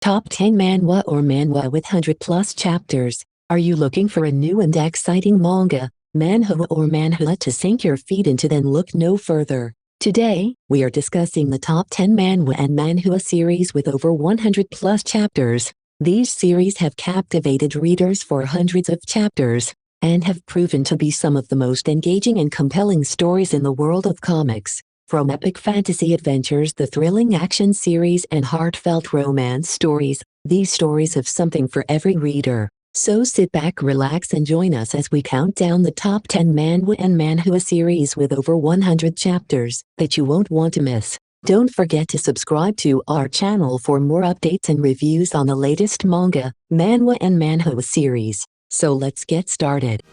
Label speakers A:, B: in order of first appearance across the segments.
A: Top 10 manhwa or manhwa with 100 plus chapters. Are you looking for a new and exciting manga, manhwa or manhua to sink your feet into? Then look no further. Today, we are discussing the top 10 manhwa and manhua series with over 100 plus chapters. These series have captivated readers for hundreds of chapters and have proven to be some of the most engaging and compelling stories in the world of comics. From epic fantasy adventures, the thrilling action series, and heartfelt romance stories, these stories have something for every reader. So sit back, relax, and join us as we count down the top 10 manhwa and manhua series with over 100 chapters that you won't want to miss. Don't forget to subscribe to our channel for more updates and reviews on the latest manga, manhwa, and manhua series. So let's get started.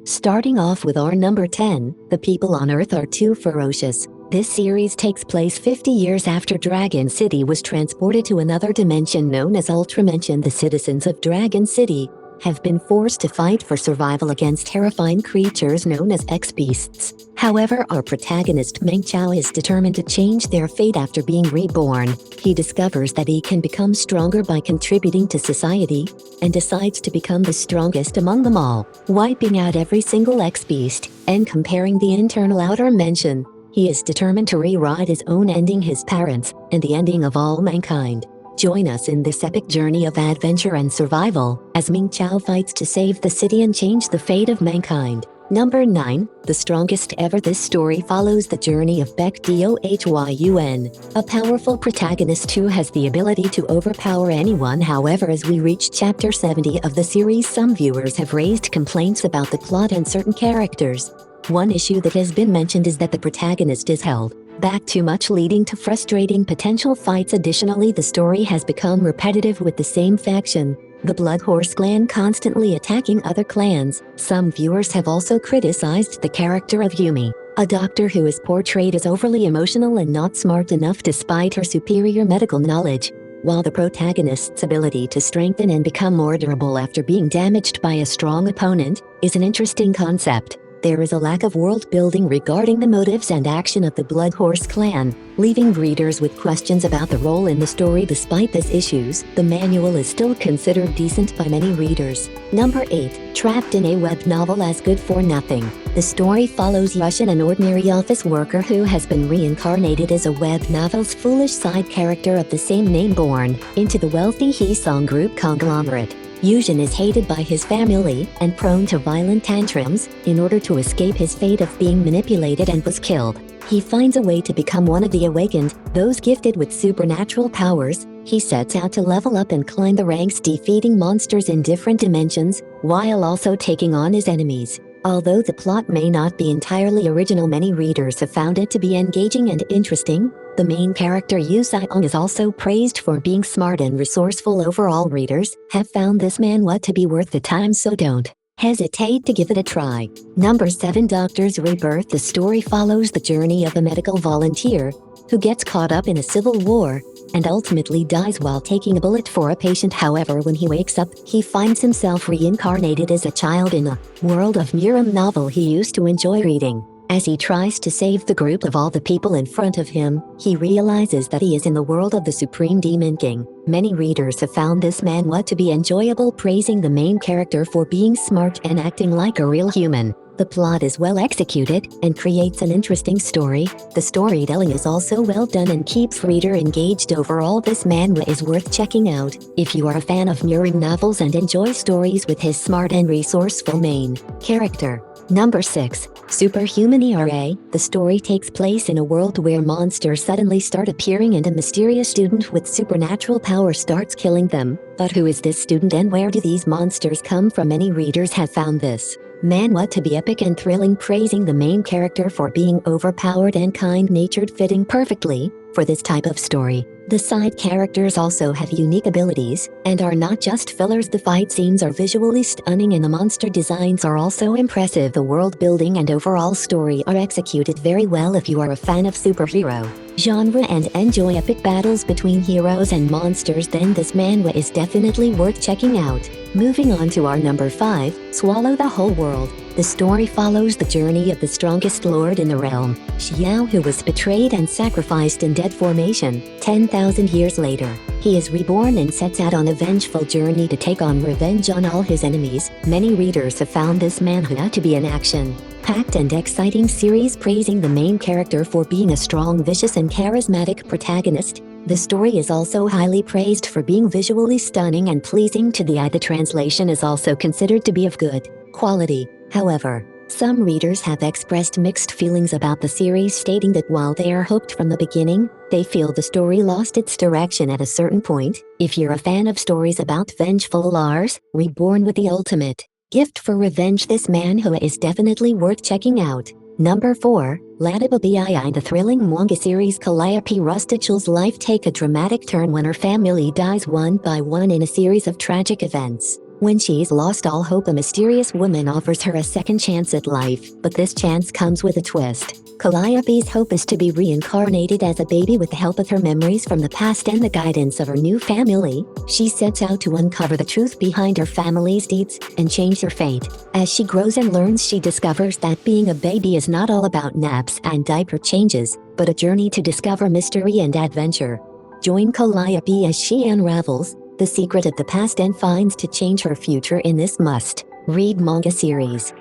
A: Starting off with our number 10, the people on Earth are too ferocious. This series takes place 50 years after Dragon City was transported to another dimension known as Ultramention. The citizens of Dragon City have been forced to fight for survival against terrifying creatures known as X-Beasts. However, our protagonist Meng Chao is determined to change their fate after being reborn. He discovers that he can become stronger by contributing to society, and decides to become the strongest among them all, wiping out every single X-Beast, and comparing the internal outer mention. He is determined to rewrite his own ending, his parents, and the ending of all mankind. Join us in this epic journey of adventure and survival, as Meng Chao fights to save the city and change the fate of mankind. Number 9, the strongest ever. This story follows the journey of Baek Do-hyun, a powerful protagonist who has the ability to overpower anyone. However, as we reach chapter 70 of the series, some viewers have raised complaints about the plot and certain characters. One issue that has been mentioned is that the protagonist is held back too much, leading to frustrating potential fights. Additionally, the story has become repetitive with the same faction, the Blood Horse clan, constantly attacking other clans. Some viewers have also criticized the character of Yumi, a doctor who is portrayed as overly emotional and not smart enough despite her superior medical knowledge. While the protagonist's ability to strengthen and become more durable after being damaged by a strong opponent is an interesting concept, there is a lack of world building regarding the motives and action of the Blood Horse clan, leaving readers with questions about the role in the story. Despite these issues, the manual is still considered decent by many readers. Number 8, trapped in a web novel as good for nothing. The story follows Yushin, an ordinary office worker who has been reincarnated as a web novel's foolish side character of the same name, born into the wealthy Heesong Group conglomerate. Yushin is hated by his family and prone to violent tantrums. In order to escape his fate of being manipulated and was killed, he finds a way to become one of the awakened, those gifted with supernatural powers. He sets out to level up and climb the ranks, defeating monsters in different dimensions, while also taking on his enemies. Although the plot may not be entirely original, many readers have found it to be engaging and interesting. The main character Yu Seong is also praised for being smart and resourceful. Overall, readers have found this manhwa to be worth the time, so don't hesitate to give it a try. Number 7, Doctor's Rebirth. The story follows the journey of a medical volunteer who gets caught up in a civil war and ultimately dies while taking a bullet for a patient. However, when he wakes up, he finds himself reincarnated as a child in a world of Muram novel he used to enjoy reading. As he tries to save the group of all the people in front of him, he realizes that he is in the world of the Supreme Demon King. Many readers have found this manhwa to be enjoyable, praising the main character for being smart and acting like a real human. The plot is well executed and creates an interesting story. The storytelling is also well done and keeps reader engaged. Overall, this manhwa is worth checking out if you are a fan of Muram novels and enjoy stories with his smart and resourceful main character. Number 6, Superhuman ERA. The story takes place in a world where monsters suddenly start appearing and a mysterious student with supernatural power starts killing them. But who is this student and where do these monsters come from? Many readers have found this manhwa to be epic and thrilling, praising the main character for being overpowered and kind-natured, fitting perfectly for this type of story. The side characters also have unique abilities, and are not just fillers. The fight scenes are visually stunning and the monster designs are also impressive. The world building and overall story are executed very well if you are a fan of superhero genre and enjoy epic battles between heroes and monsters, then this manhwa is definitely worth checking out. Moving on to our number 5, Swallow the Whole World. The story follows the journey of the strongest lord in the realm, Xiao, who was betrayed and sacrificed in dead formation. 10,000 years later, he is reborn and sets out on a vengeful journey to take on revenge on all his enemies. Many readers have found this manhwa to be an action-packed and exciting series, praising the main character for being a strong, vicious and charismatic protagonist. The story is also highly praised for being visually stunning and pleasing to the eye. The translation is also considered to be of good quality. However, some readers have expressed mixed feelings about the series, stating that while they are hooked from the beginning, they feel the story lost its direction at a certain point. If you're a fan of stories about vengeful Lars, reborn with the ultimate gift for revenge, this manhwa is definitely worth checking out. Number 4, Ladababii. The thrilling manga series Calliope Rustichel's life take a dramatic turn when her family dies one by one in a series of tragic events. When she's lost all hope, a mysterious woman offers her a second chance at life, but this chance comes with a twist. Calliope's hope is to be reincarnated as a baby with the help of her memories from the past and the guidance of her new family. She sets out to uncover the truth behind her family's deeds and change her fate. As she grows and learns, she discovers that being a baby is not all about naps and diaper changes, but a journey to discover mystery and adventure. Join Calliope as she unravels the secret of the past and finds to change her future in this must-read manga series.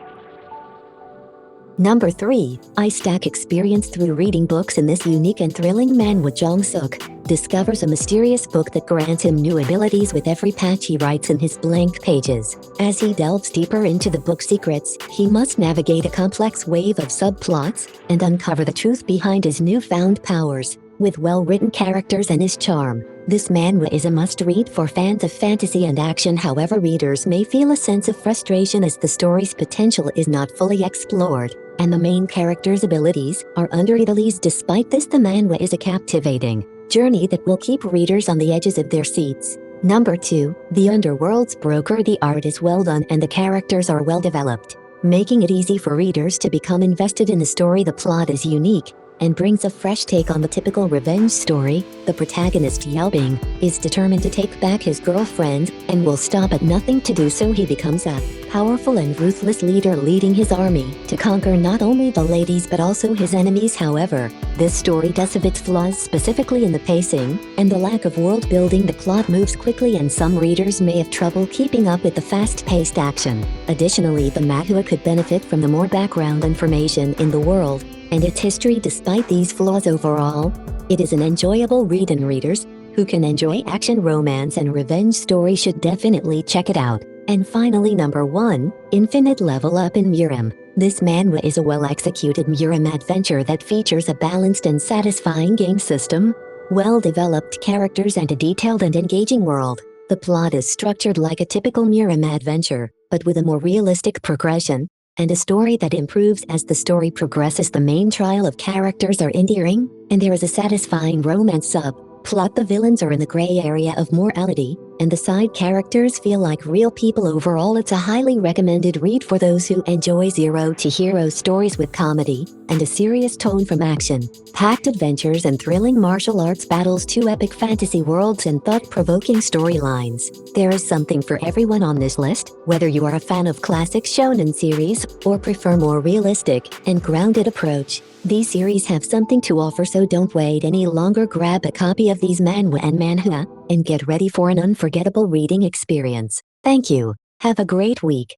A: Number 3, I stack experience through reading books. In this unique and thrilling manhwa, Jong-suk discovers a mysterious book that grants him new abilities with every page he writes in his blank pages. As he delves deeper into the book's secrets, he must navigate a complex wave of subplots and uncover the truth behind his newfound powers. With well-written characters and his charm, this manhwa is a must-read for fans of fantasy and action. However, readers may feel a sense of frustration as the story's potential is not fully explored, and the main character's abilities are underutilized. Despite this, the manhwa is a captivating journey that will keep readers on the edges of their seats. Number 2, The Underworld's Broker. The art is well done and the characters are well developed, making it easy for readers to become invested in the story. The plot is unique and brings a fresh take on the typical revenge story. The protagonist, Yao Bing, is determined to take back his girlfriend and will stop at nothing to do so. He becomes a powerful and ruthless leader, leading his army to conquer not only the ladies but also his enemies. However, this story does have its flaws, specifically in the pacing and the lack of world building. The plot moves quickly and some readers may have trouble keeping up with the fast-paced action. Additionally, the manhwa could benefit from the more background information in the world and its history. Despite these flaws, overall, it is an enjoyable read, and readers who can enjoy action, romance, and revenge story should definitely check it out. And finally, number 1, Infinite Level Up in Muram. This manhwa is a well-executed Muram adventure that features a balanced and satisfying game system, well-developed characters, and a detailed and engaging world. The plot is structured like a typical Muram adventure, but with a more realistic progression and a story that improves as the story progresses. The main trial of characters are endearing, and there is a satisfying romance subplot. The villains are in the gray area of morality, and the side characters feel like real people. Overall, it's a highly recommended read for those who enjoy zero-to-hero stories with comedy and a serious tone from action-packed adventures and thrilling martial arts battles to epic fantasy worlds and thought-provoking storylines. There is something for everyone on this list, whether you are a fan of classic shonen series or prefer more realistic and grounded approach. These series have something to offer, so don't wait any longer. Grab a copy of these manhwa and manhua and get ready for an unforgettable reading experience. Thank you. Have a great week.